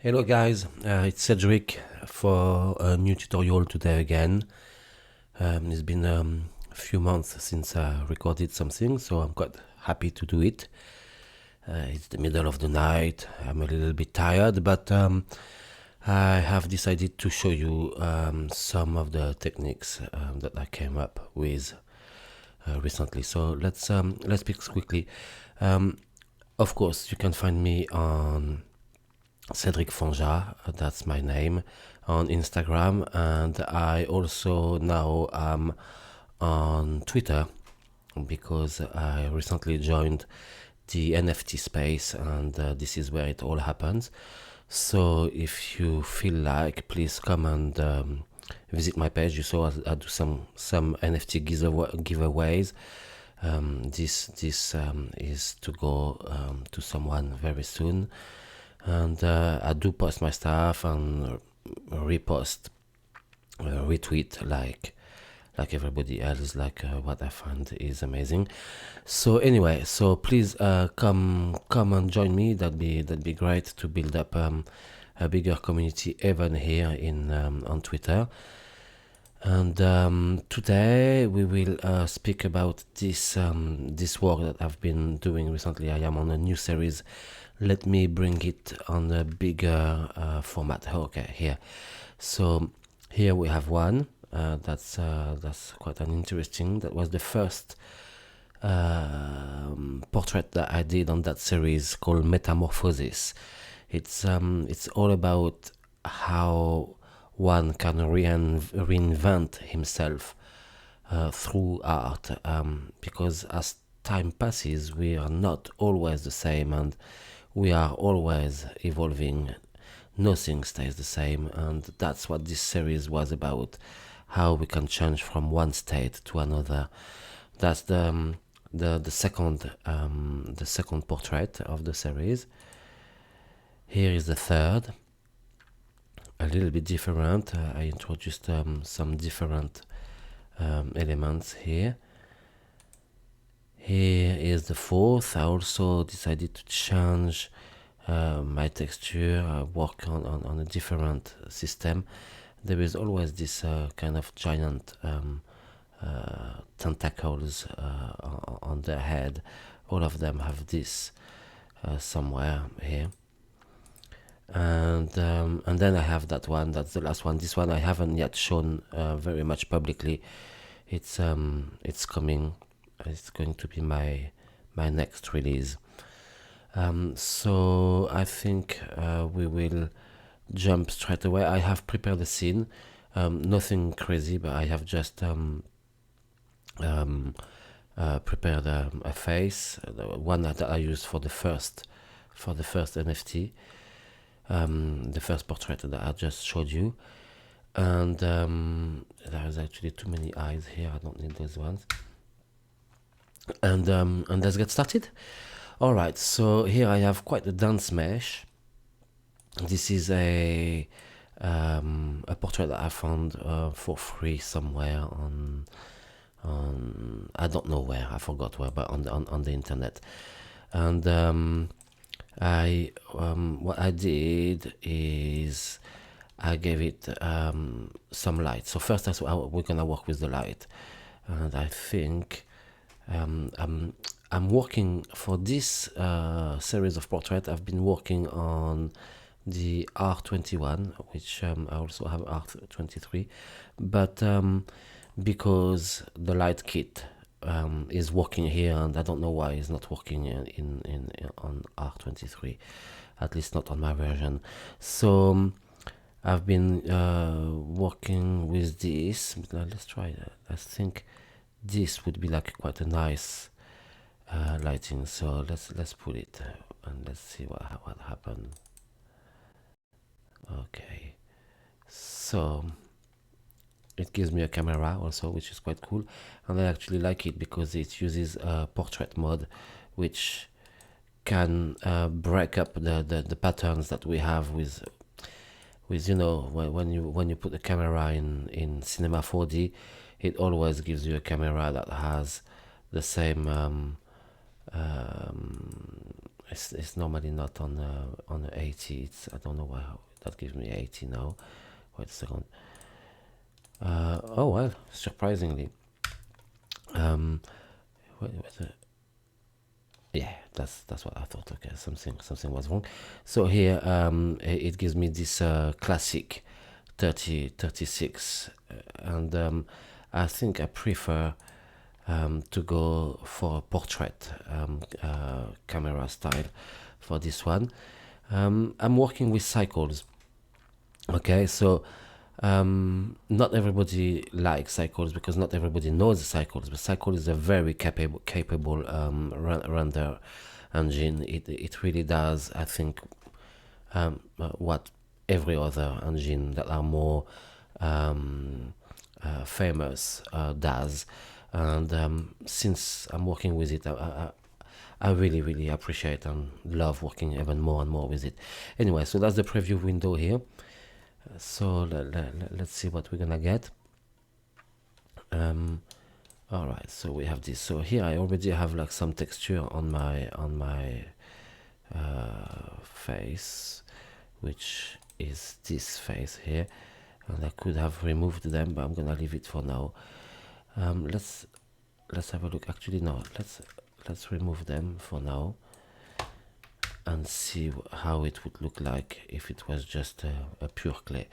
Hello guys, it's Cedric for a new tutorial today again. It's been a few months since I recorded something, so I'm quite happy to do it. It's the middle of the night, I'm a little bit tired, but I have decided to show you some of the techniques that I came up with recently. So let's speak quickly. Of course, you can find me on Cedric Fonja, that's my name, on Instagram, and I also now am on Twitter because I recently joined the NFT space, and this is where it all happens. So if you feel like, please come and visit my page. You saw I do some NFT giveaways. This is to go to someone very soon, and I do post my stuff and repost, retweet like everybody else, like what I find is amazing. So anyway, so please come and join me. That'd be great to build up a bigger community even here in on Twitter. And today we will speak about this work that I've been doing recently. I am on a new series. Let me bring it on a bigger format. Okay, here. So here we have one. That's quite an interesting. That was the first portrait that I did on that series called Metamorphosis. It's all about how one can reinvent himself through art, because as time passes, we are not always the same, and we are always evolving. Nothing stays the same, and that's what this series was about, how we can change from one state to another. That's the second portrait of the series. Here is the third, a little bit different. I introduced some different elements here. Here is the fourth. I also decided to change my texture, work on a different system. There is always this kind of giant tentacles on their head. All of them have this somewhere here. And then I have that one. That's the last one. This one I haven't yet shown very much publicly. It's coming. It's going to be my next release. So I think we will jump straight away. I have prepared the scene, nothing crazy, but I have just prepared a face, the one that I used for the first NFT, the first portrait that I just showed you. And there's actually too many eyes here. I don't need those ones. And let's get started. All right, so here I have quite a dense mesh. This is a portrait that I found for free somewhere on I don't know where, I forgot where, but on the internet. And what I did is I gave it some light. So first we're gonna work with the light, and I think I'm working for this series of portraits. I've been working on the R21, which I also have R23, but because the light kit is working here, and I don't know why it's not working on R23, at least not on my version. So I've been working with this. Let's try that. I think this would be like quite a nice lighting. So let's put it and let's see what happened. Okay, so it gives me a camera also, which is quite cool, and I actually like it because it uses portrait mode, which can break up the patterns that we have with you know, when you put the camera in Cinema 4D, it always gives you a camera that has the same it's normally not on the 80. It's, I don't know why that gives me 80 now. Wait a second. Oh well, surprisingly. Yeah, that's what I thought. Okay, something was wrong. So here it gives me this classic 36, and I think I prefer to go for a portrait camera style for this one. I'm working with cycles. Okay, so not everybody likes cycles because not everybody knows cycles, but cycle is a very capable render engine. It really does, I think, what every other engine that are more famous does. And since I'm working with it, I really appreciate and love working even more and more with it. Anyway, so that's the preview window here. So let's see what we're gonna get. All right, so we have this. So here I already have like some texture on my face, which is this face here, and I could have removed them, but I'm gonna leave it for now. Let's have a look. Actually, no, let's remove them for now and see how it would look like if it was just a pure clay.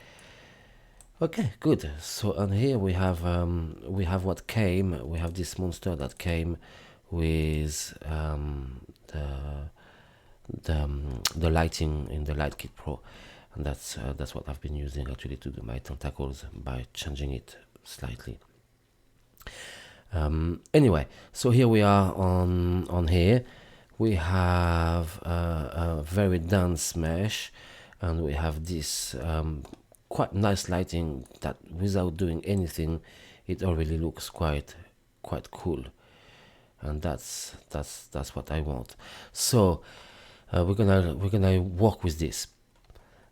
Okay, good. So on here we have what came. We have this monster that came with the lighting in the Light Kit Pro, and that's what I've been using actually to do my tentacles by changing it slightly. Anyway, so here we are on here. We have a very dense mesh, and we have this quite nice lighting that, without doing anything, it already looks quite cool, and that's what I want. So we're gonna work with this.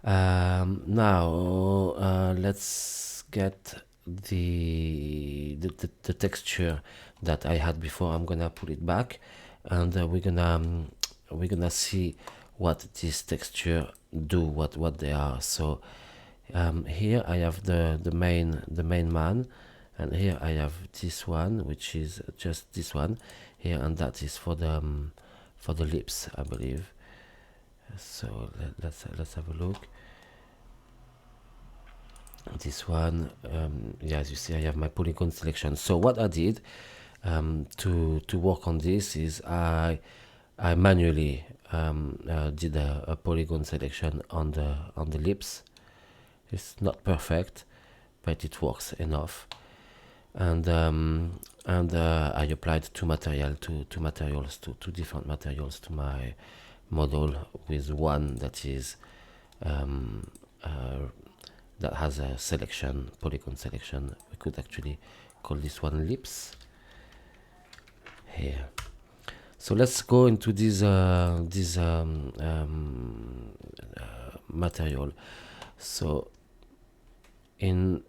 Now let's get the texture that I had before. I'm gonna put it back, and we're gonna see what this texture do, what they are. So here I have the main man, and here I have this one, which is just this one here, and that is for the lips, I believe. So let's have a look. This one, yeah, as you see, I have my Polygon Selection. So what I did to work on this is I manually did a Polygon Selection on the lips. It's not perfect, but it works enough. And I applied two different materials to my model, with one that is that has a Polygon selection. We could actually call this one lips here. So let's go into this material. So in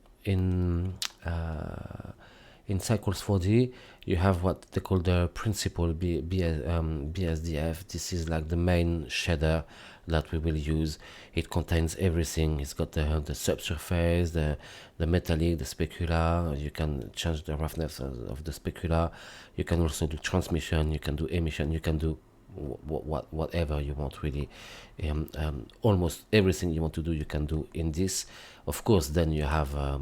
Cycles 4D, you have what they call the principal BSDF. This is like the main shader that we will use. It contains everything. It's got the subsurface, the metallic, the specular. You can change the roughness of the specular. You can also do transmission. You can do emission. You can do whatever you want, really. Almost everything you want to do, you can do in this. Of course, then you have a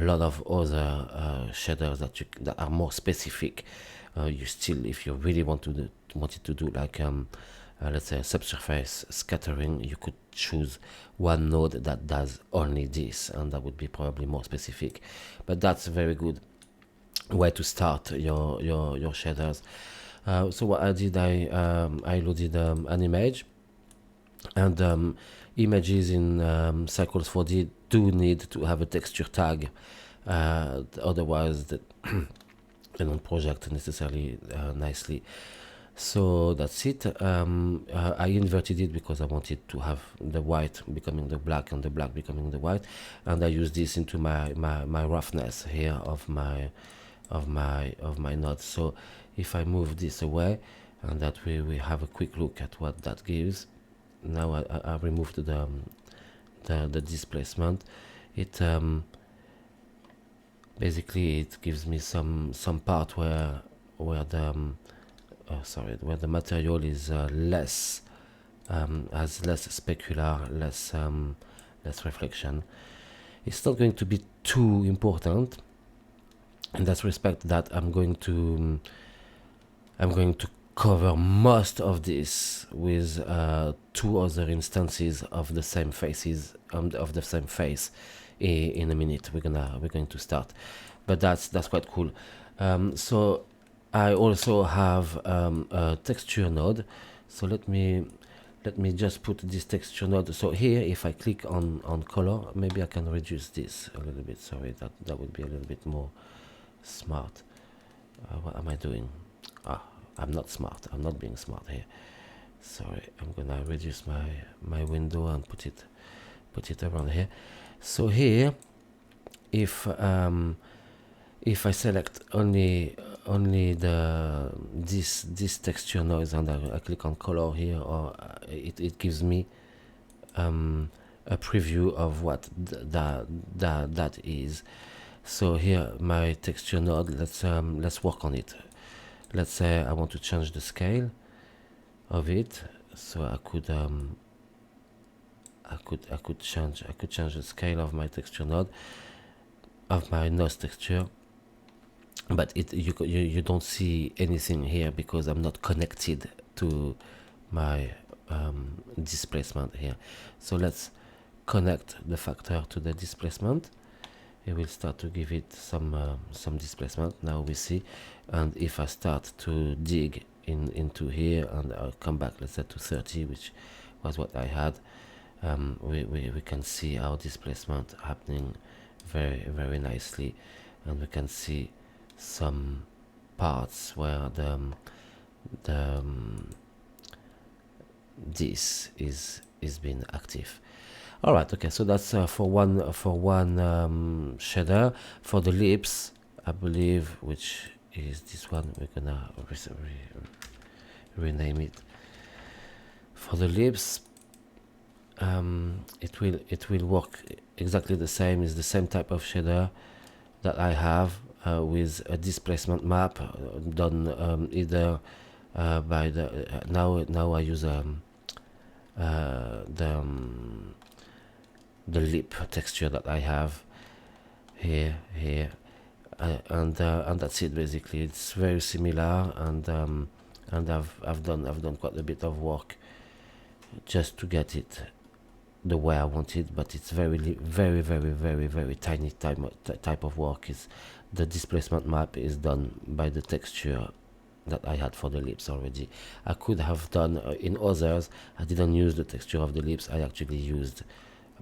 lot of other shaders that are more specific. You still, if you really wanted to do like let's say subsurface scattering, you could choose one node that does only this, and that would be probably more specific. But that's a very good way to start your shaders. So what I did, I loaded an image, and images in Cycles 4D do need to have a texture tag, otherwise they don't project necessarily nicely. So that's it. I inverted it because I wanted to have the white becoming the black and the black becoming the white, and I use this into my roughness here of my node. So if I move this away, and that we have a quick look at what that gives. Now I removed the displacement. It basically it gives me some part where the where the material is less has less specular, less reflection. It's not going to be too important in that respect, that I'm going to cover most of this with two other instances of the same faces, of the same face in a minute. We're going to start, but that's quite cool. So I also have a texture node. So let me just put this texture node. So here, if I click on color, maybe I can reduce this a little bit. Sorry, that would be a little bit more smart. What am I doing? I'm not smart. I'm not being smart here. Sorry, I'm gonna reduce my window and put it around here. So here, if I select only this texture noise and I click on color here, or it gives me a preview of what that is. So here, my texture node, let's work on it. Let's say I want to change the scale of it. So I could change the scale of my texture node, of my nose texture, but you don't see anything here because I'm not connected to my displacement here. So let's connect the factor to the displacement. It will start to give it some displacement. Now we see, and if I start to dig into here and I'll come back, let's say to 30, which was what I had, we can see our displacement happening very, very nicely, and we can see some parts where this is being active. All right, okay, so that's for one shader. For the lips, I believe, which is this one, we're gonna rename it. For the lips, it will work exactly the same. It's the same type of shader that I have with a displacement map done either by the now I use the lip texture that I have here, and that's it. Basically, it's very similar, and I've done quite a bit of work just to get it the way I want it, but it's very tiny type of work. Is the displacement map is done by the texture that I had for the lips already. I could have done in others. I didn't use the texture of the lips. I actually used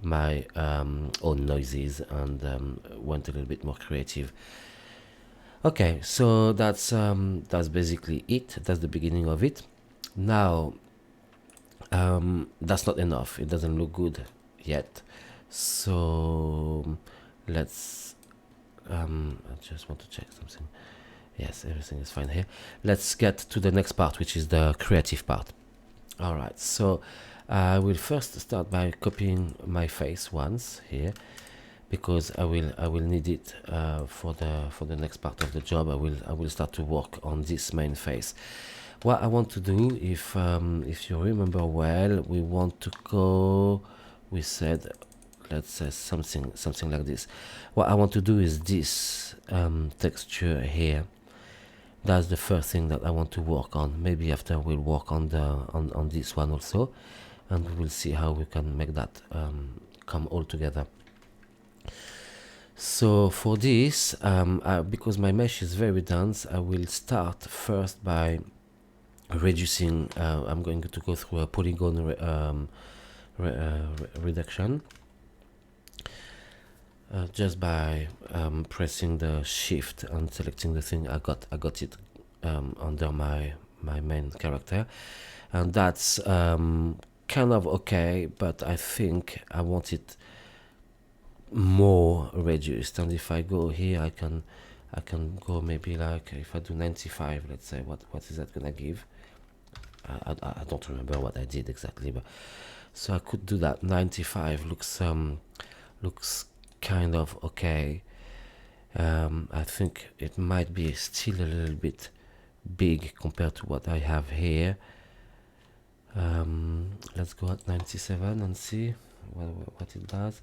my own noises and went a little bit more creative. Okay, so that's basically it. That's the beginning of it. Now that's not enough. It doesn't look good yet. So let's I just want to check something. Yes, everything is fine here. Let's get to the next part, which is the creative part. All right, so I will first start by copying my face once here, because I will need it for the next part of the job. I will start to work on this main face. What I want to do, if you remember well, we want to go. We said, let's say something like this. What I want to do is this texture here. That's the first thing that I want to work on. Maybe after we'll work on this one also, and we will see how we can make that come all together. So for this, because my mesh is very dense, I will start first by reducing. I'm going to go through a polygon reduction. Just by pressing the shift and selecting the thing, I got it under my main character, and that's kind of okay, but I think I want it more reduced. And if I go here, I can go maybe like, if I do 95, let's say, what is that gonna give? I don't remember what I did exactly, but so I could do that. 95 looks kind of okay. I think it might be still a little bit big compared to what I have here. Let's go at 97 and see what it does.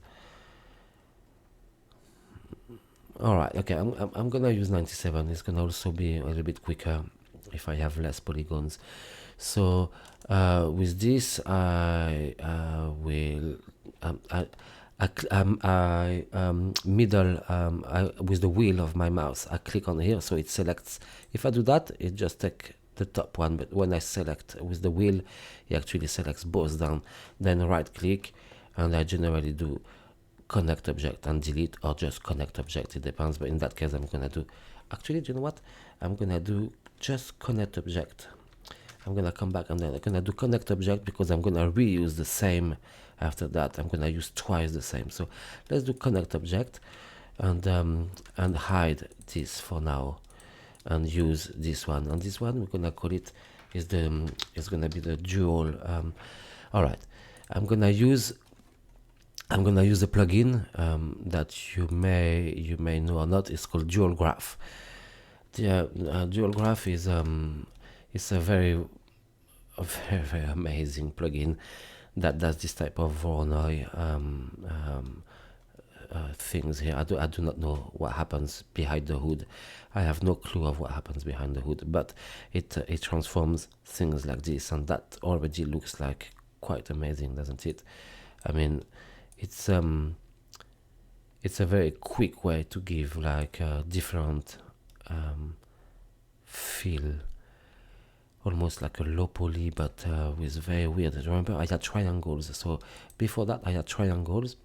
Alright, okay, I'm gonna use 97. It's gonna also be a little bit quicker if I have less polygons. So with this I will with the wheel of my mouse I click on here, so it selects. If I do that, it just takes the top one, but when I select with the wheel, it actually selects both down. Then right click, and I generally do connect object and delete, or just connect object, it depends, but in that case I'm gonna do, actually, do you know what, I'm gonna do just connect object. I'm gonna come back and then I'm gonna do connect object, because I'm gonna reuse the same after that. I'm gonna use twice the same. So let's do connect object, and hide this for now, and use this one. And this one we're gonna call it is gonna be the dual. All right, I'm gonna use a plugin that you may know or not. It's called Dual Graph. The Dual Graph is it's a very amazing plugin that does this type of Voronoi things here. I do not know what happens behind the hood. I have no clue of what happens behind the hood, but it transforms things like this, and that already looks like quite amazing, doesn't it? I mean, it's a very quick way to give like a different feel, almost like a low poly, but with very weird. Remember, I had triangles. So before that, I had triangles,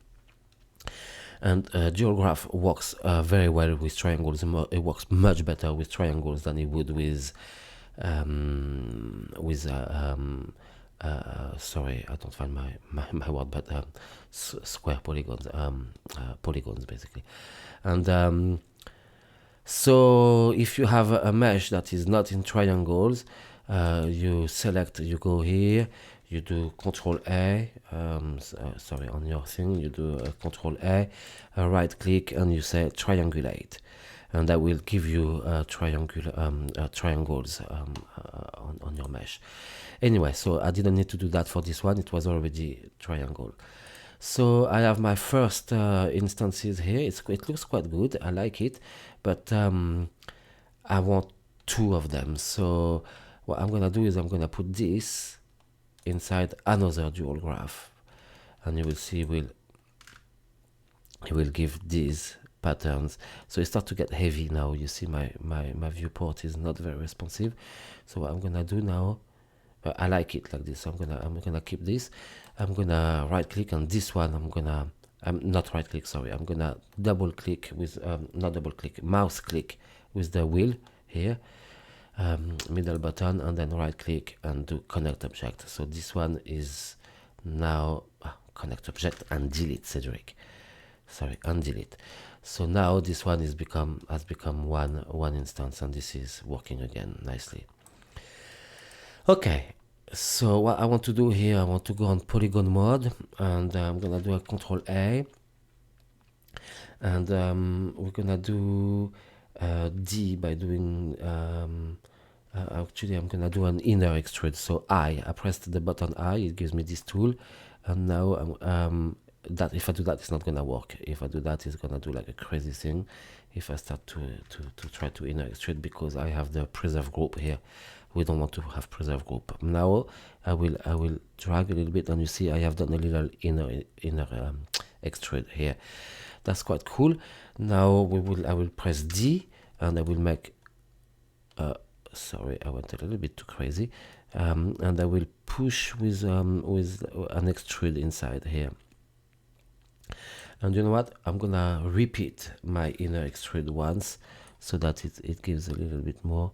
and Dual Graph works very well with triangles. It works much better with triangles than it would with sorry, I don't find my word, but square polygons, polygons basically. And so if you have a mesh that is not in triangles, you go here, you do Control A, sorry, on your thing, you do Control A, right click, and you say triangulate, and that will give you triangles on your mesh. Anyway, so I didn't need to do that for this one, it was already triangle. So I have my first instances here. It looks quite good, I like it, but I want two of them. So what I'm gonna do is I'm gonna put this inside another dual graph, and you will see it will give these patterns. So it starts to get heavy now. You see my viewport is not very responsive. So what I'm gonna do now, I like it like this. So I'm gonna keep this. I'm gonna right click on this one. I'm not right click, sorry. I'm gonna double click with not double click, mouse click with the wheel here, middle button, and then right click and do connect object. So this one is now connect object and delete, Cedric. Sorry, and delete. So now this one has become one instance, and this is working again nicely. Okay, so what I want to do here, I want to go on polygon mode, and I'm gonna do a Control A, and we're gonna do D by doing actually I'm gonna do an inner extrude. So I pressed the button I, it gives me this tool, and now that if I do that, it's not gonna work. If I do that, it's gonna do like a crazy thing if I start to try to inner extrude, because I have the preserve group here. We don't want to have preserve group. Now I will drag a little bit, and you see I have done a little inner extrude here. That's quite cool. Now I will press D, and I will make sorry, I went a little bit too crazy, and I will push with an extrude inside here. And you know what, I'm gonna repeat my inner extrude once, so that it gives a little bit more,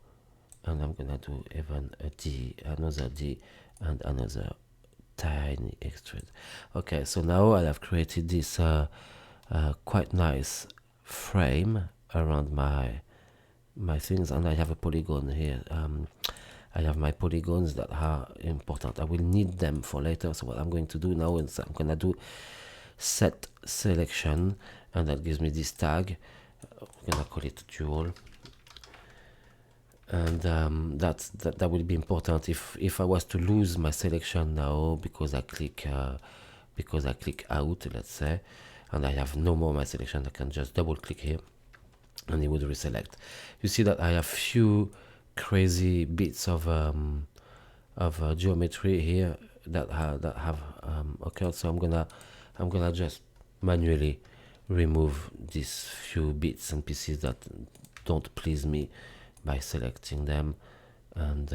and I'm gonna do even a D, another D, and another tiny extrude. Okay, so now I have created this quite nice frame around my things, and I have a polygon here. I have my polygons that are important. I will need them for later. So what I'm going to do now is I'm going to do set selection, and that gives me this tag. I'm going to call it dual. And that will be important if I was to lose my selection now because I click out, let's say, and I have no more my selection. I can just double click here and it would reselect. You see that I have few crazy bits of geometry here that have occurred. So I'm gonna just manually remove these few bits and pieces that don't please me by selecting them and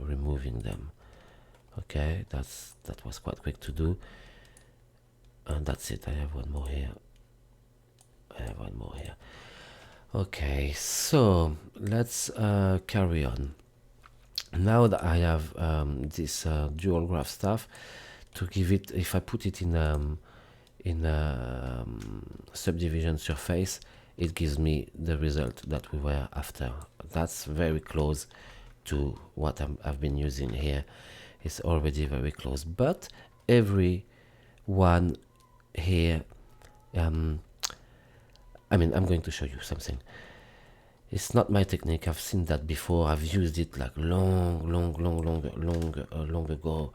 removing them. Okay, that was quite quick to do, and that's it. I have one more here. Okay, so let's carry on. Now that I have this dual graph stuff, to give it, if I put it in subdivision surface, it gives me the result that we were after. That's very close to what I've been using here. It's already very close, but every one here, I mean, I'm going to show you something. It's not my technique. I've seen that before. I've used it like long ago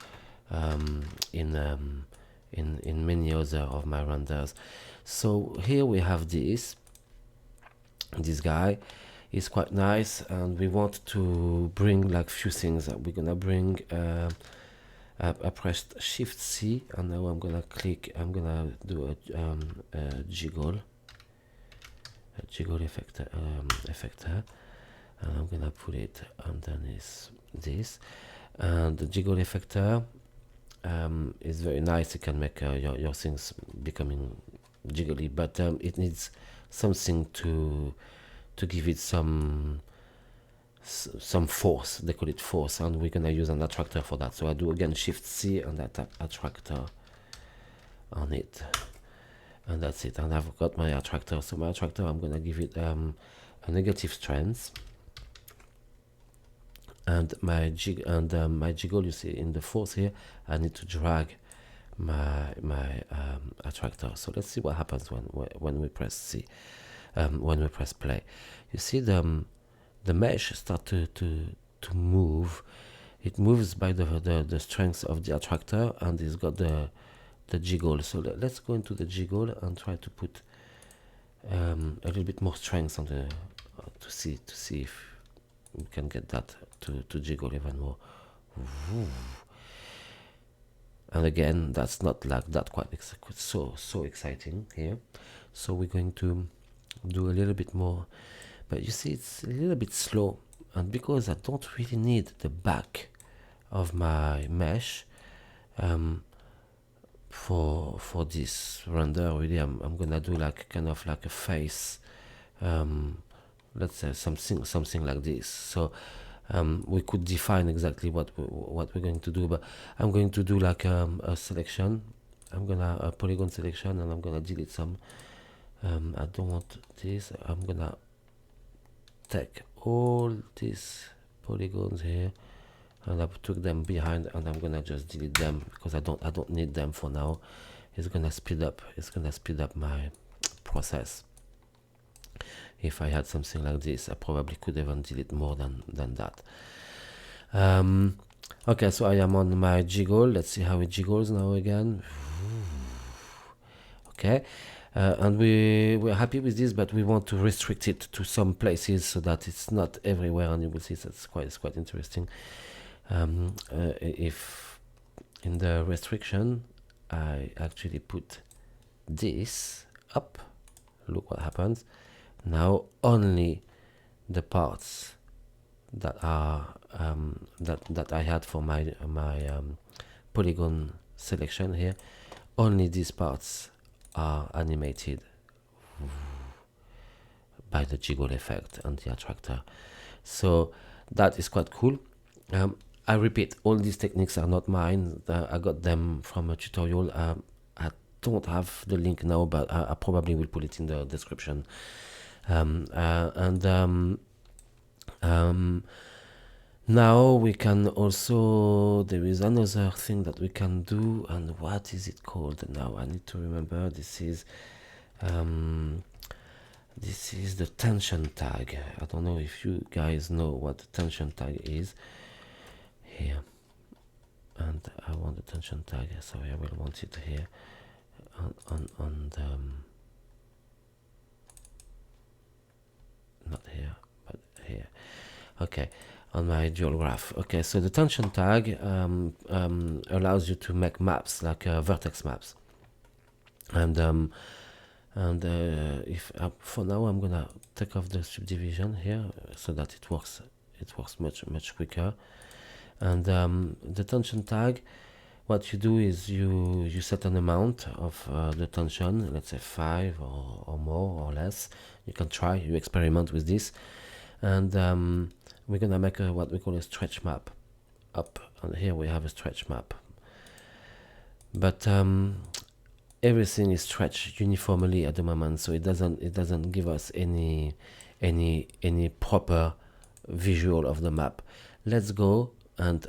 in many other of my renders. So here we have this guy. Is quite nice, and we want to bring like few things. We're gonna bring I pressed Shift C, and now I'm gonna click. I'm gonna do a jiggle effector, and I'm gonna put it underneath this. And the jiggle effector is very nice. It can make your things becoming jiggly, but it needs something to give it some force. They call it force, and we're gonna use an attractor for that. So I do again Shift C and I tap attractor on it, and that's it. And I've got my attractor. So my attractor, I'm gonna give it a negative strength, and my jiggle, you see in the force here, I need to drag my attractor. So let's see what happens when we press C. When we press play, you see the mesh start to move. It moves by the strength of the attractor, and it's got the jiggle. So let's go into the jiggle and try to put a little bit more strength on the to see if we can get that to jiggle even more. And again, that's not like that quite so exciting here. So we're going to do a little bit more, but you see it's a little bit slow, and because I don't really need the back of my mesh for this render, really I'm gonna do like kind of like a face, let's say something like this. So we could define exactly what we're going to do, but I'm going to do like a selection. I'm gonna a polygon selection, and I'm gonna delete some. I don't want this. I'm gonna take all these polygons here, and I took them behind, and I'm gonna just delete them because I don't need them for now. It's gonna speed up my process. If I had something like this, I probably could even delete more than that. Okay, so I am on my jiggle. Let's see how it jiggles now again. Okay. And we're happy with this, but we want to restrict it to some places so that it's not everywhere, and you will see it's quite interesting. If in the restriction I actually put this up, look what happens. Now only the parts that are that I had for my polygon selection here, only these parts are animated by the jiggle effect and the attractor. So that is quite cool. I repeat, all these techniques are not mine. I got them from a tutorial. I don't have the link now, but I probably will put it in the description. Now we can also, there is another thing that we can do, and what is it called now? I need to remember. This is the tension tag. I don't know if you guys know what the tension tag is here, and I want the tension tag. Sorry, I will want it here on the not here, but here. Okay, on my dual graph. Okay, so the tension tag allows you to make maps, like vertex maps, and if for now I'm gonna take off the subdivision here so that it works much quicker. And the tension tag, what you do is you set an amount of the tension, let's say 5 or more or less. You can try, you experiment with this, and we're gonna make what we call a stretch map up, and here we have a stretch map, but everything is stretched uniformly at the moment, so it doesn't give us any proper visual of the map. Let's go, and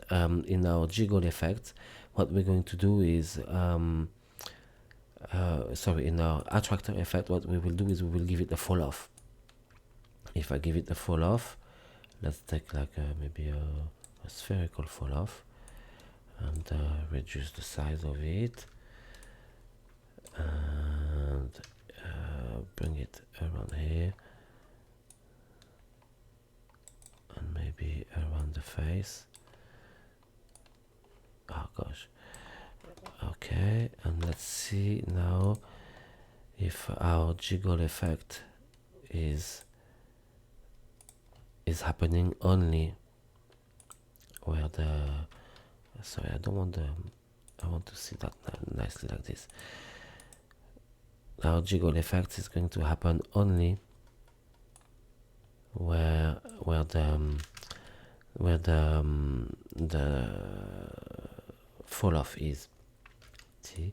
in our jiggle effect, what we're going to do is in our attractor effect, what we will do is we will give it a fall off. If I give it a fall off, let's take like maybe a spherical fall off, and reduce the size of it, and bring it around here, and maybe around the face. Oh gosh. Okay, and let's see now if our jiggle effect is happening only where the, sorry, I don't want the, I want to see that nicely like this. Our jiggle effect is going to happen only where the fall off is. See,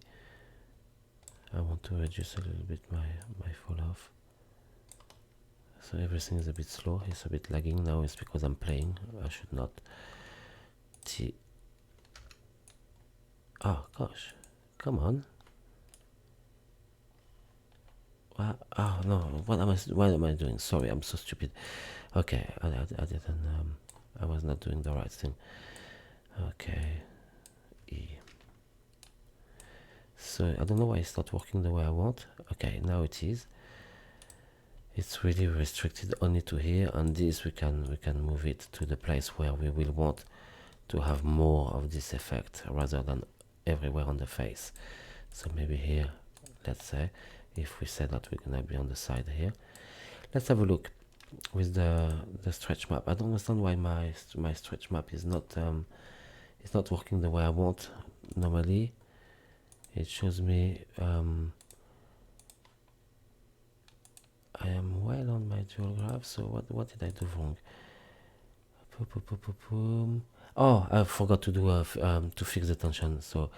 I want to reduce a little bit my fall off, so everything is a bit slow. It's a bit lagging now. It's because I'm playing. I should not. See. Oh gosh, come on. Oh no, what am I doing? Sorry, I'm so stupid. Okay, I didn't, I was not doing the right thing. Okay, E. So I don't know why it's not working the way I want. Okay, now it is. It's really restricted only to here, and this we can move it to the place where we will want to have more of this effect rather than everywhere on the face. So maybe here, let's say, if we say that we're gonna be on the side here, let's have a look with the stretch map. I don't understand why my stretch map is not working the way I want. Normally it shows me I am well on my dual graph. So what did I do wrong? Oh, I forgot to do to fix the tension. So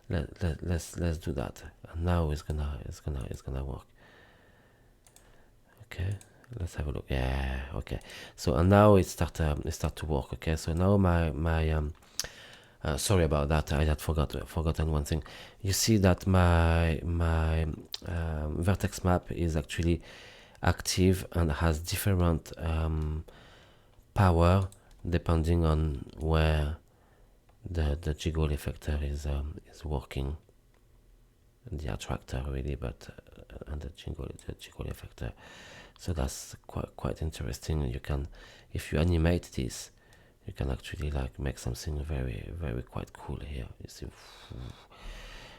let's do that. And now it's gonna work. Okay, let's have a look. Yeah, okay. So and now it start to work. Okay, so now my sorry about that. I had forgotten one thing. You see that my vertex map is actually active and has different power depending on where the jiggle effector is working. The attractor really, but and the jiggle effector. So that's quite interesting. You can, if you animate this, you can actually like make something very quite cool here. You see.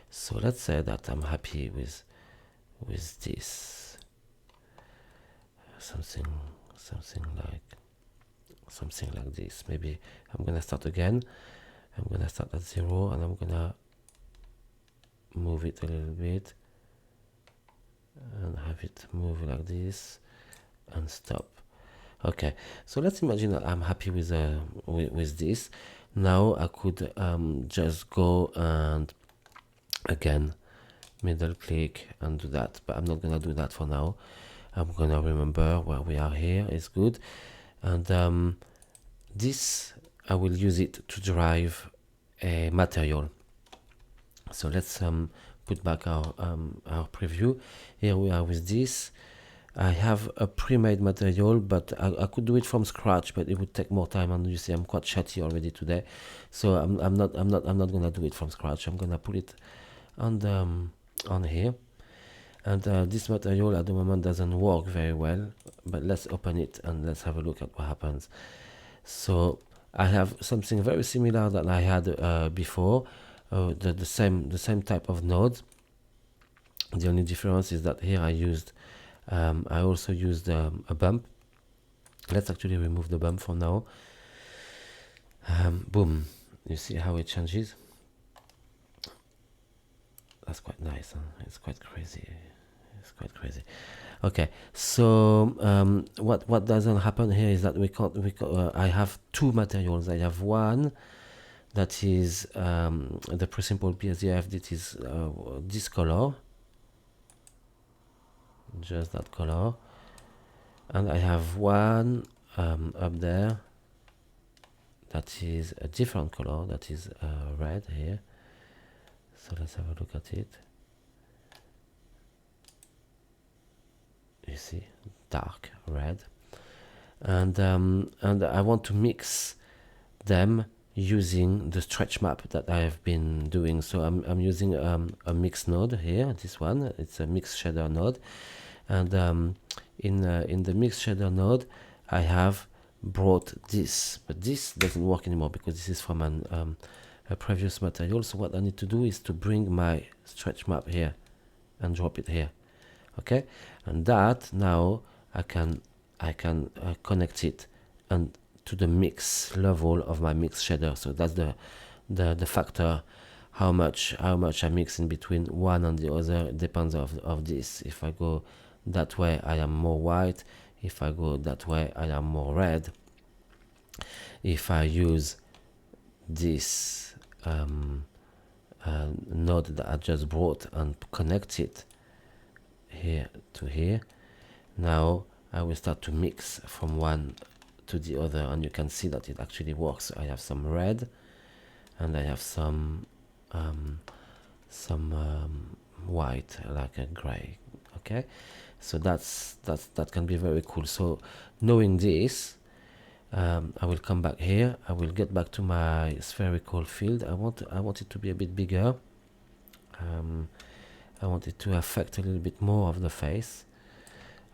So let's say that I'm happy with this. Something like this. Maybe I'm gonna start again. I'm gonna start at 0 and I'm gonna move it a little bit and have it move like this and stop. Okay, so let's imagine that I'm happy with this. Now I could just go and again middle click and do that, but I'm not gonna do that for now. I'm gonna remember where we are here is good, and this I will use it to drive a material. So let's put back our preview. Here we are with this. I have a pre-made material, but I could do it from scratch, but it would take more time. And you see, I'm quite chatty already today, so I'm not gonna do it from scratch. I'm gonna put it on the on here. And this material at the moment doesn't work very well, but let's open it and let's have a look at what happens. So I have something very similar that I had before, the same type of node. The only difference is that here I also used a bump. Let's actually remove the bump for now. Boom, you see how it changes? That's quite nice, huh? It's quite crazy. It's quite crazy. Okay, so what doesn't happen here is that I have two materials. I have one that is the pre-simple PSDF, that is this color, just that color, and I have one up there that is a different color, that is red here. So let's have a look at it. You see, dark red, and I want to mix them using the stretch map that I have been doing. So I'm using a mix node here. This one, it's a mix shader node, and in the mix shader node, I have brought this, but this doesn't work anymore because this is from a previous material. So what I need to do is to bring my stretch map here and drop it here. Okay, and that now I can connect it and to the mix level of my mix shader. So that's the factor, how much I mix in between one and the other depends of this. If I go that way, I am more white. If I go that way, I am more red. If I use this node that I just brought and connect it here to here, now I will start to mix from one to the other, and you can see that it actually works. I have some red and I have some white, like a gray. Okay, so that can be very cool. So knowing this, I will come back here. I will get back to my spherical field. I want it to be a bit bigger. I want it to affect a little bit more of the face.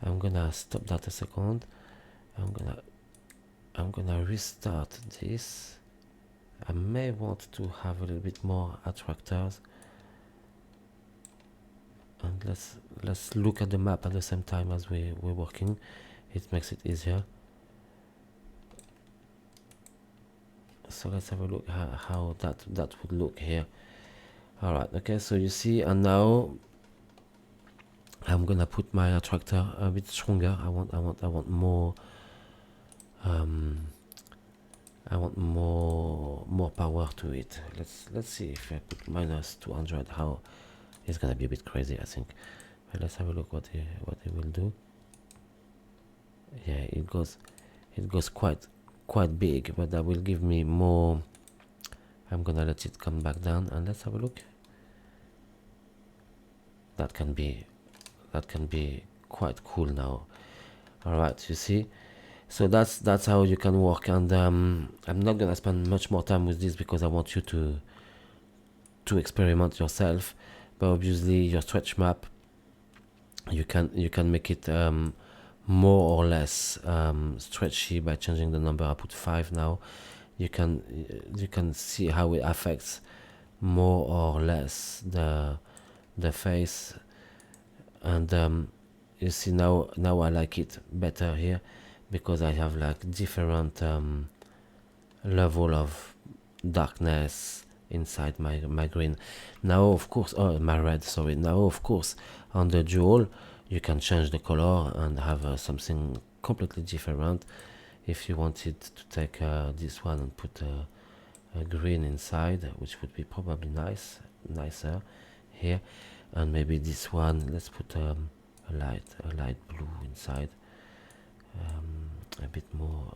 I'm gonna stop that a second. I'm gonna restart this. I may want to have a little bit more attractors. And let's look at the map at the same time as we're working. It makes it easier. So let's have a look how that would look here. All right, okay, so you see, and now I'm gonna put my attractor a bit stronger. I want more I want more power to it. Let's see if I put minus 200, how it's gonna be a bit crazy, I think. But let's have a look what it will do. Yeah, it goes quite big, but that will give me more. I'm gonna let it come back down, and let's have a look. That can be quite cool now. All right, you see, so that's how you can work. And I'm not gonna spend much more time with this because I want you to experiment yourself. But obviously your stretch map, you can make it more or less stretchy by changing the number. I put 5 now. You can see how it affects more or less the face, and you see now I like it better here because I have like different level of darkness inside my green. Now of course, my red, sorry. Now of course on the dual you can change the color and have something completely different. If you wanted to take this one and put a green inside, which would be probably nicer here, and maybe this one, let's put a light blue inside, a bit more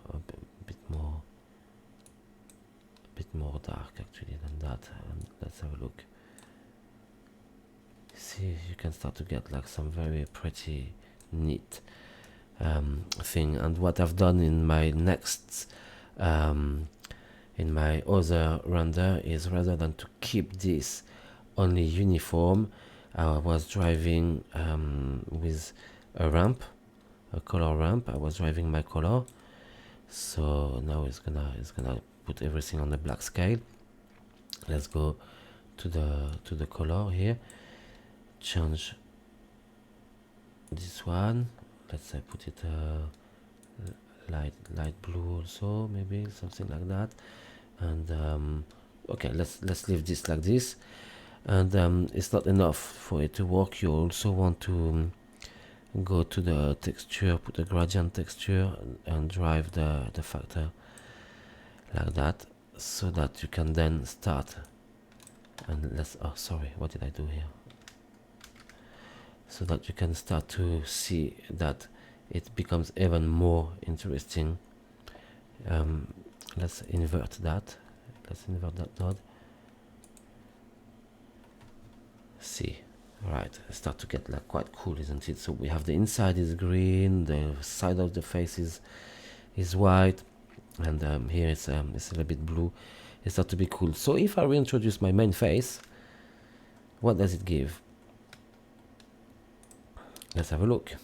bit more dark actually than that, and let's have a look. See, you can start to get like some very pretty neat thing. And what I've done in my next in my other render is, rather than to keep this only uniform, I was driving with a ramp, a color ramp. I was driving my color, so now it's gonna put everything on the black scale. Let's go to the color here, change this one. Let's put it light blue also, maybe something like that. And okay, let's leave this like this. And it's not enough for it to work. You also want to go to the texture, put a gradient texture, and drive the factor like that, so that you can then start. And let's, oh sorry, what did I do here? So that you can start to see that it becomes even more interesting. Let's invert that. Let's invert that node. See, right, start to get like quite cool, isn't it? So we have the inside is green, the side of the face is white, and here it's a little bit blue. It starts to be cool. So if I reintroduce my main face, what does it give? Let's have a look.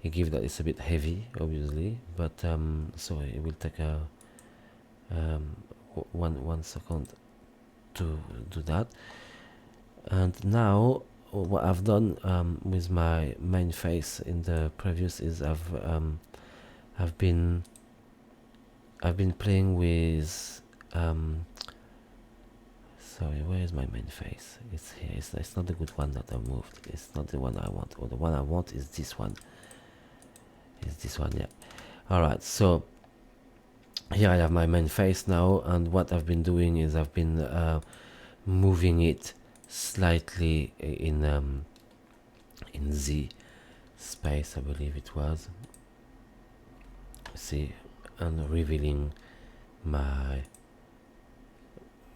It gives that it's a bit heavy, obviously, but so it will take a 1 second to do that. And now what I've done with my main face in the previous is I've been playing with sorry, where is my main face? It's here. It's not the good one that I moved. It's not the one I want. Or the one I want is this one. Is this one? Yeah. All right. So here I have my main face now, and what I've been doing is I've been moving it slightly in Z space, I believe it was. See, and revealing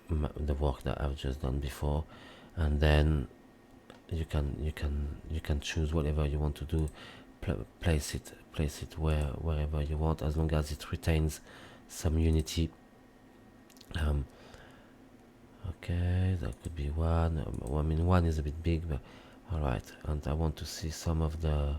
the work that I've just done before. And then you can choose whatever you want to do, place it wherever you want, as long as it retains some unity. Okay, that could be one. I mean, one is a bit big, but all right. And I want to see some of the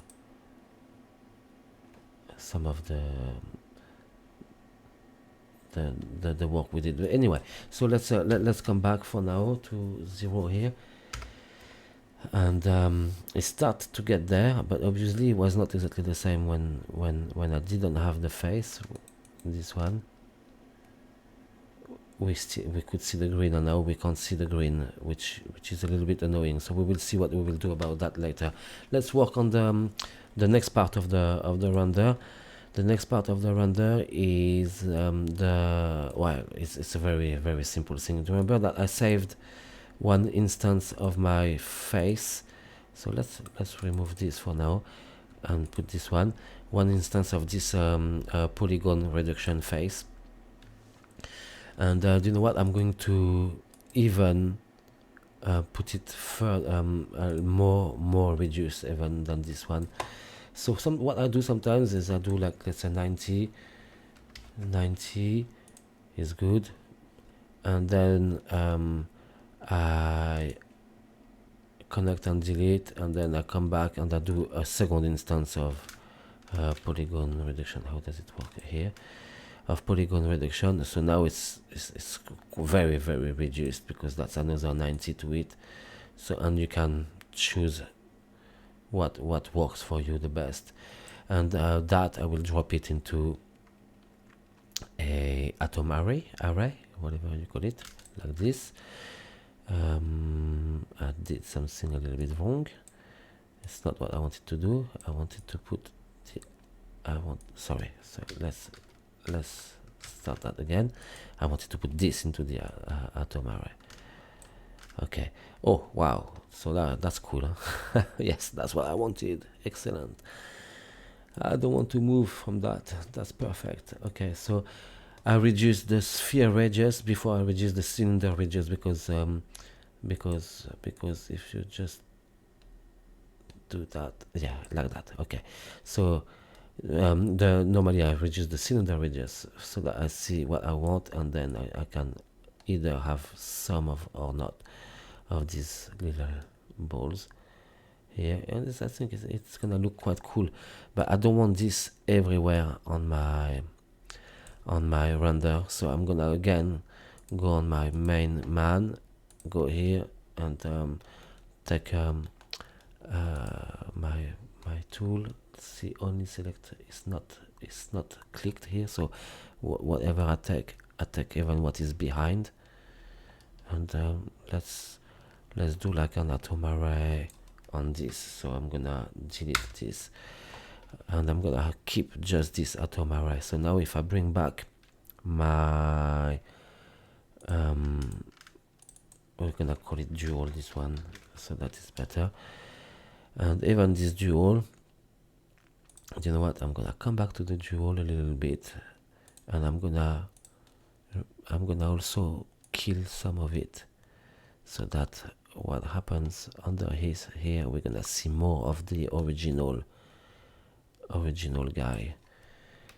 work we did. But anyway, so let's come back for now to 0 here, and it started to get there, but obviously it was not exactly the same when I didn't have the face. This one, we could see the green, and now we can't see the green, which is a little bit annoying. So we will see what we will do about that later. Let's work on the next part of the render. The next part of the render is it's a very, very simple thing. Remember that I saved one instance of my face, so let's remove this for now and put this one instance of this polygon reduction face. And do you know what? I'm going to even put it further, more reduced even than this one. So what I do sometimes is I do like, let's say 90 is good, and then I connect and delete, and then I come back and I do a second instance of polygon reduction. How does it work here? Of polygon reduction. So now it's very, very reduced, because that's another 90 to it. So, and you can choose what works for you the best, and that I will drop it into a atom array, whatever you call it, like this. I did something a little bit wrong. It's not what I wanted to do. I wanted to put sorry, let's start that again. I wanted to put this into the atom array. Okay. Oh wow, so that's cool, huh? Yes, that's what I wanted. Excellent. I don't want to move from that. That's perfect. Okay, so I reduced the sphere radius before I reduced the cylinder radius, because if you just do that, yeah, like that, okay. So normally I reduce the cylinder radius so that I see what I want, and then I can either have some of or not of these little balls here, and this, I think it's gonna look quite cool, but I don't want this everywhere on my render. So I'm gonna again go on my main man, go here, and take my tool. See, only select, it's not clicked here, so whatever I take even what is behind, and let's do like an atom array on this. So I'm gonna delete this, and I'm gonna keep just this atom array. So now if I bring back my we're gonna call it dual, this one, so that is better. And even this dual, you know what, I'm gonna come back to the dual a little bit, and I'm gonna also kill some of it, so that what happens under here, we're gonna see more of the original guy.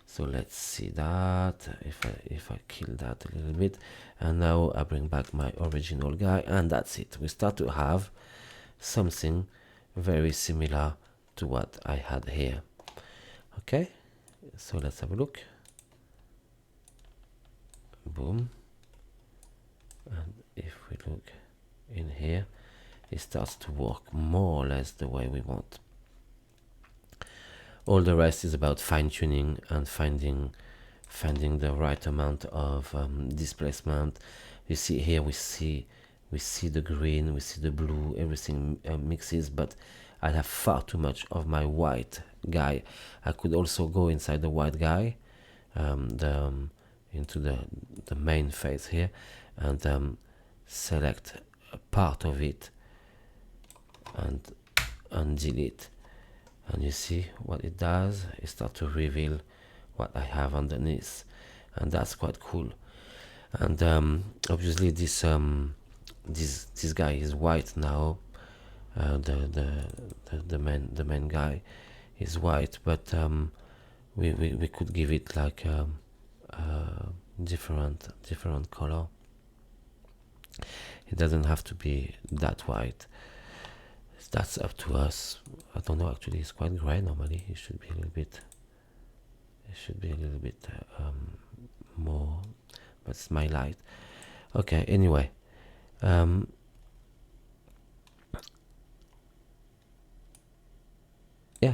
So let's see that if I kill that a little bit, and now I bring back my original guy, and that's it. We start to have something very similar to what I had here. Okay, so let's have a look. Boom. And if we look in here, it starts to work more or less the way we want. All the rest is about fine-tuning and finding the right amount of displacement. You see here, we see the green, we see the blue, everything mixes, but I have far too much of my white guy. I could also go inside the white guy, into the main face here, and select a part of it and delete. And you see what it does, it starts to reveal what I have underneath, and that's quite cool. And obviously this guy is white now. The main guy is white, but we could give it like different color. It doesn't have to be that white. That's up to us. I don't know, actually it's quite gray normally. It should be a little bit more, but it's my light. Okay, anyway, yeah,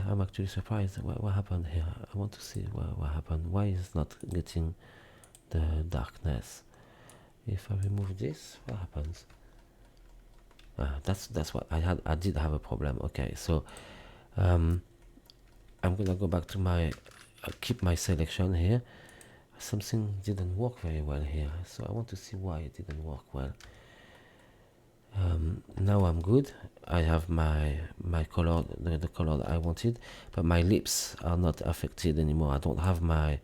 I'm actually surprised. What happened here? I want to see what happened. Why is it not getting the darkness? If I remove this, what happens? That's what I had. I did have a problem. Okay, so I'm gonna go back to my keep my selection here. Something didn't work very well here, so I want to see why it didn't work well. Now I'm good. I have my color, the color that I wanted, but my lips are not affected anymore. I don't have my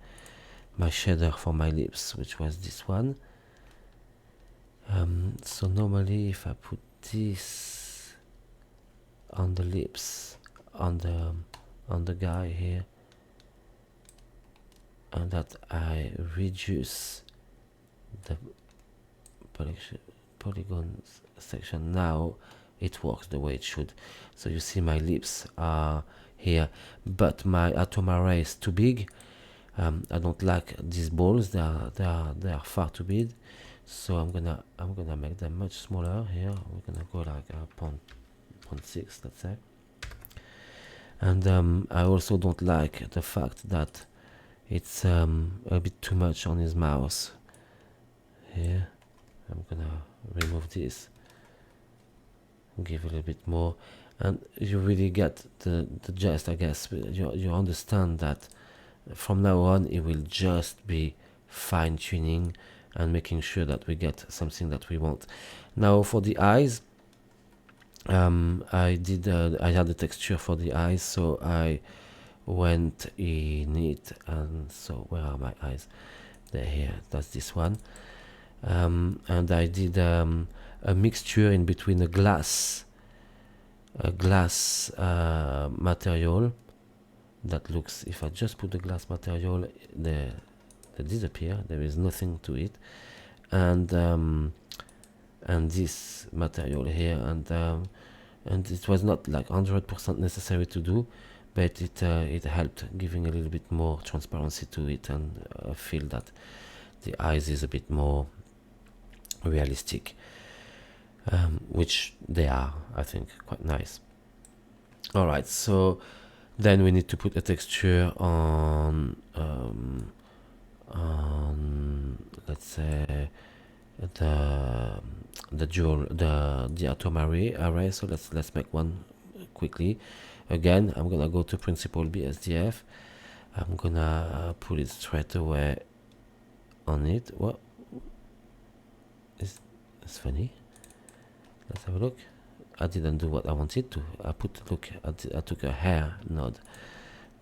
shader for my lips, which was this one. So normally if I put this on the lips, on the guy here, and that I reduce the polygon section, now it works the way it should. So you see my lips are here, but my atom array is too big. I don't like these balls. They are far too big. So I'm gonna make them much smaller here. We're gonna go like 0.6, let's say. And I also don't like the fact that it's a bit too much on his mouse here. I'm gonna remove this, give a little bit more, and you really get the gist, I guess. You understand that from now on it will just be fine-tuning and making sure that we get something that we want. Now for the eyes, I had the texture for the eyes, so I went in it, and so where are my eyes? there. Here, that's this one. And I did a mixture in between a glass material that looks, if I just put the glass material, they disappear, there is nothing to it, and this material here, and it was not like 100% necessary to do, but it helped giving a little bit more transparency to it, and I feel that the eyes is a bit more realistic, which they are, I think, quite nice. Alright, so then we need to put a texture on let's say the atom array. So let's make one quickly. Again, I'm gonna go to principal BSDF. I'm gonna put it straight away on it. What is it's funny? Let's have a look. I didn't do what I wanted to. I took a hair node.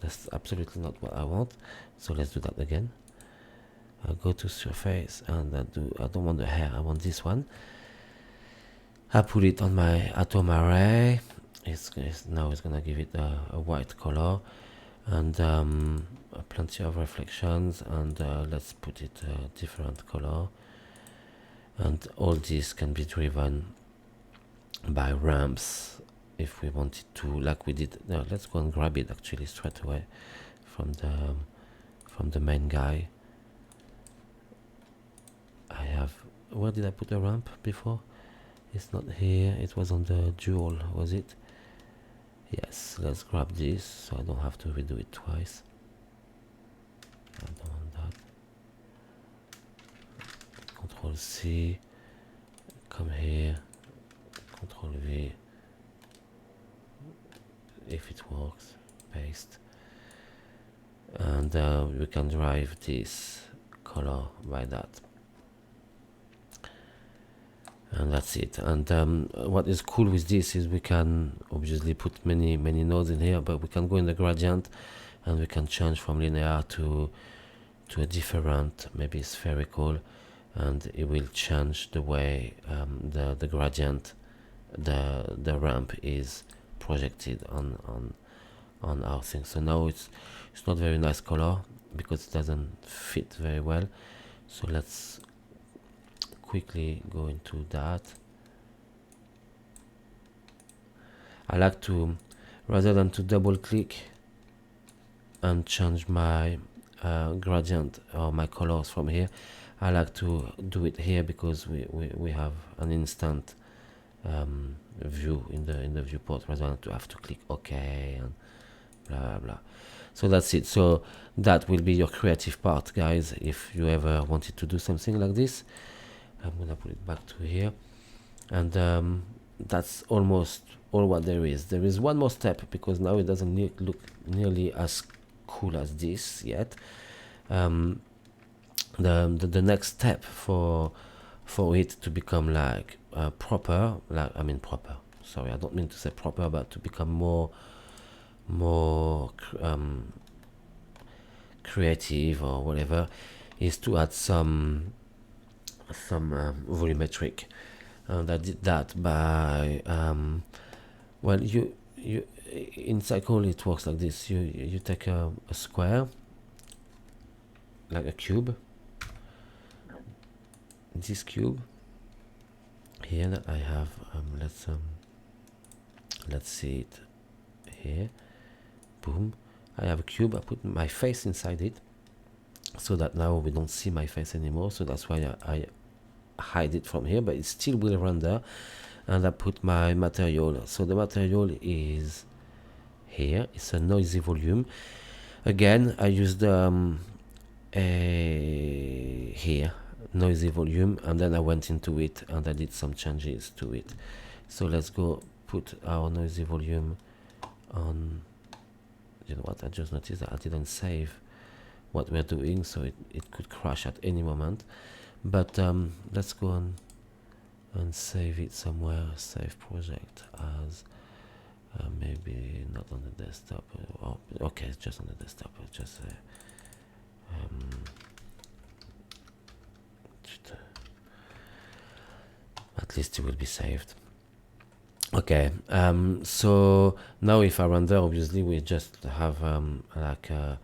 That's absolutely not what I want. So let's do that again. I'll go to surface, and I don't want the hair, I want this one. I put it on my atom array. Now it's gonna give it a white color, and plenty of reflections, and let's put it a different color. And all this can be driven by ramps if we wanted to, like we did. Now let's go and grab it actually straight away from the main guy. I have, where did I put a ramp before? It's not here, it was on the jewel, was it? Yes, let's grab this so I don't have to redo it twice. I don't want that. Control C, come here, Control V, if it works, paste, and we can drive this color by that. And that's it. And what is cool with this is we can obviously put many nodes in here, but we can go in the gradient and we can change from linear to a different, maybe spherical, and it will change the way the gradient, the ramp is projected on our thing. So now it's not very nice color because it doesn't fit very well. So let's quickly go into that. I like to, rather than to double click and change my gradient or my colors from here, I like to do it here because we have an instant view in the viewport, rather than to have to click OK and blah blah blah. So that's it. So that will be your creative part, guys, if you ever wanted to do something like this. I'm gonna put it back to here, and that's almost all what there is. There is one more step, because now it doesn't look nearly as cool as this yet. The next step for it to become like proper, like, I mean proper, sorry, I don't mean to say proper, but to become more creative or whatever, is to add some volumetric, and I did that by well, you in Cycle it works like this. You take a square, like a cube, this cube here that I have, let's see it here, boom, I have a cube. I put my face inside it, so that now we don't see my face anymore, so that's why I hide it from here, but it still will render. And I put my material, so the material is here. It's a noisy volume. Again, I used here noisy volume, and then I went into it and I did some changes to it. So let's go put our noisy volume on. You know what, I just noticed that I didn't save what we're doing, so it could crash at any moment. But let's go on and save it somewhere. Save project as maybe not on the desktop. Okay, it's just on the desktop. Just At least it will be saved. Okay, so now if I render, obviously we just have the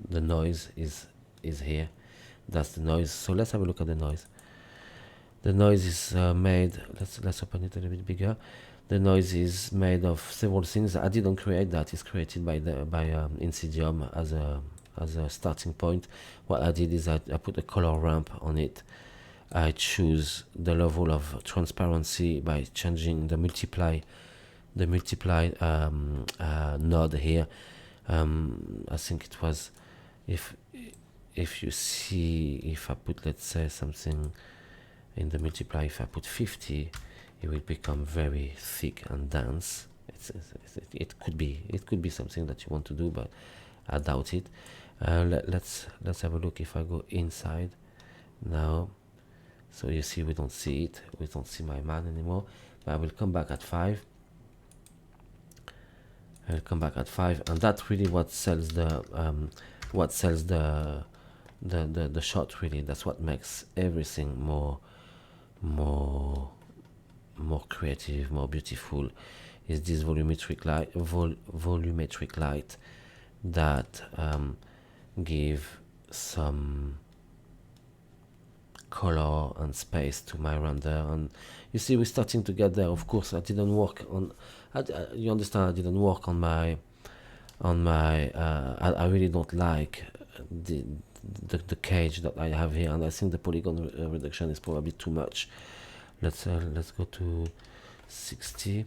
noise is here. That's the noise. So let's have a look at the noise. The noise is made. Let's open it a little bit bigger. The noise is made of several things. I didn't create that. It's created by Insidium as a starting point. What I did is I put a color ramp on it. I choose the level of transparency by changing the multiply node here. I think it was, if you see, if I put, let's say, something in the multiply, if I put 50, it will become very thick and dense. It could be something that you want to do, but I doubt it. Let's have a look. If I go inside now, so you see we don't see it. We don't see my man anymore. But I will come back at 5. I'll come back at 5, and that's really what sells the the shot. Really, that's what makes everything more creative, more beautiful. Is this volumetric light that give some color and space to my render. And you see we're starting to get there. Of course I didn't work on you understand, I didn't work on my I really don't like the cage that I have here, and I think the polygon reduction is probably too much. Let's go to 60.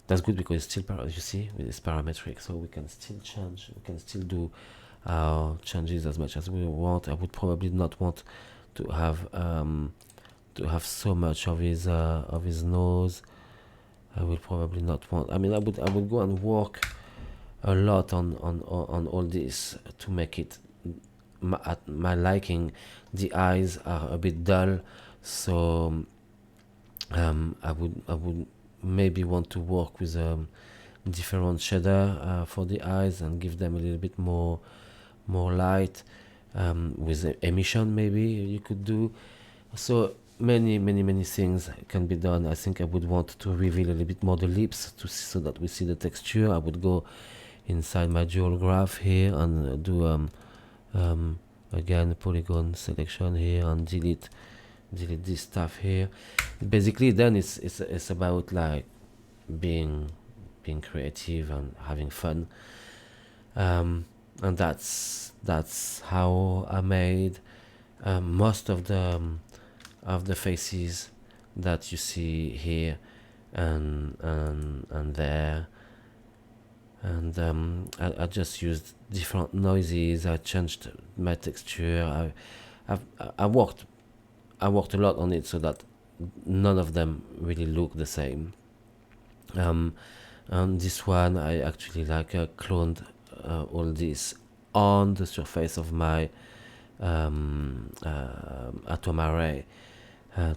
That's good because it's still you see it's parametric, so we can still change, we can still do our changes as much as we want. I would probably not want to have so much of his nose. I will probably not want. I mean, I would go and work a lot on all this to make it at my liking. The eyes are a bit dull, so I would maybe want to work with a different shader for the eyes and give them a little bit more light, with emission maybe you could do. So many things can be done. I think I would want to reveal a little bit more the lips so that we see the texture. I would go inside my dual graph here and do again polygon selection here and delete this stuff here. Basically then it's about like being creative and having fun, and that's how I made most of the faces that you see here and there. And I just used different noises. I changed my texture. I worked a lot on it so that none of them really look the same. And this one I actually cloned all this on the surface of my atom array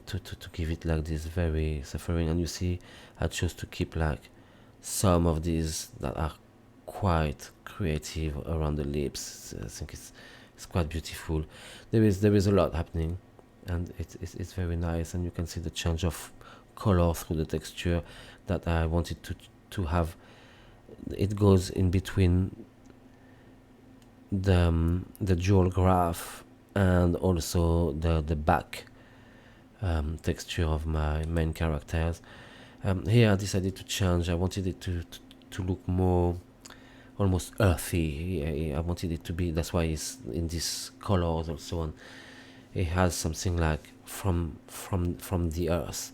to give it like this very suffering. And you see I chose to keep like some of these that are quite creative around the lips. I think it's quite beautiful. There is a lot happening, and it's very nice, and you can see the change of color through the texture that I wanted to have. It goes in between the dual graph and also the back texture of my main characters. Here I decided to change. I wanted it to look more almost earthy. I wanted it to be, that's why it's in these colors also, and it has something like from the earth.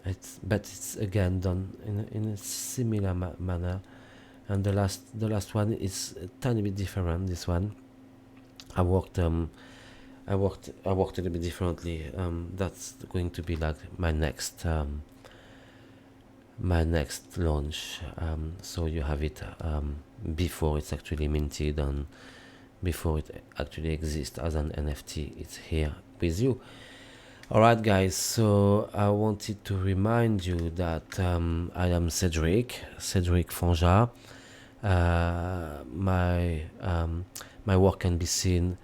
It's again done in a similar manner. And the last one is a tiny bit different. This one I worked a little bit differently. That's going to be like my next launch. So you have it before it's actually minted and before it actually exists as an NFT. It's here with you. Alright guys, so I wanted to remind you that I am Cedric Fonja. My work can be seen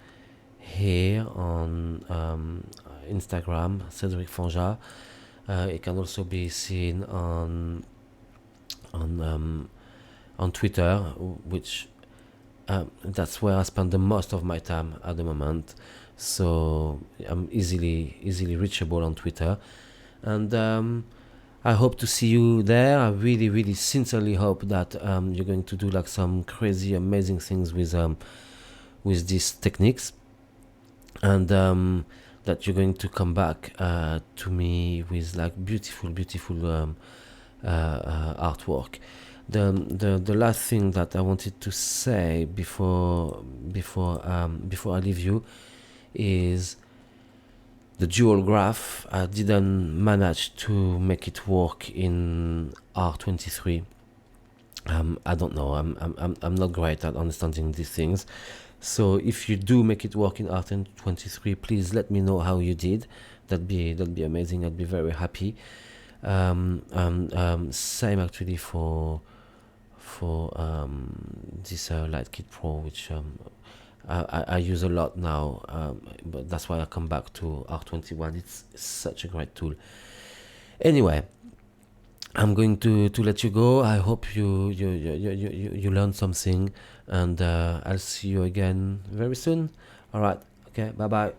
here on Instagram, Cedric Fonja. It can also be seen on Twitter, which that's where I spend the most of my time at the moment. So I'm easily reachable on Twitter, and I hope to see you there. I really sincerely hope that you're going to do like some crazy amazing things with these techniques, and that you're going to come back to me with like beautiful artwork. The last thing that I wanted to say before I leave you is the dual graph. I didn't manage to make it work in R23. I don't know. I'm not great at understanding these things. So if you do make it work in R23, please let me know how you did. That'd be amazing. I'd be very happy. Same actually for this Lightkit Pro, which I use a lot now, but that's why I come back to R21. It's such a great tool. Anyway, I'm going to let you go. I hope you learned something, and I'll see you again very soon. All right. Okay. Bye.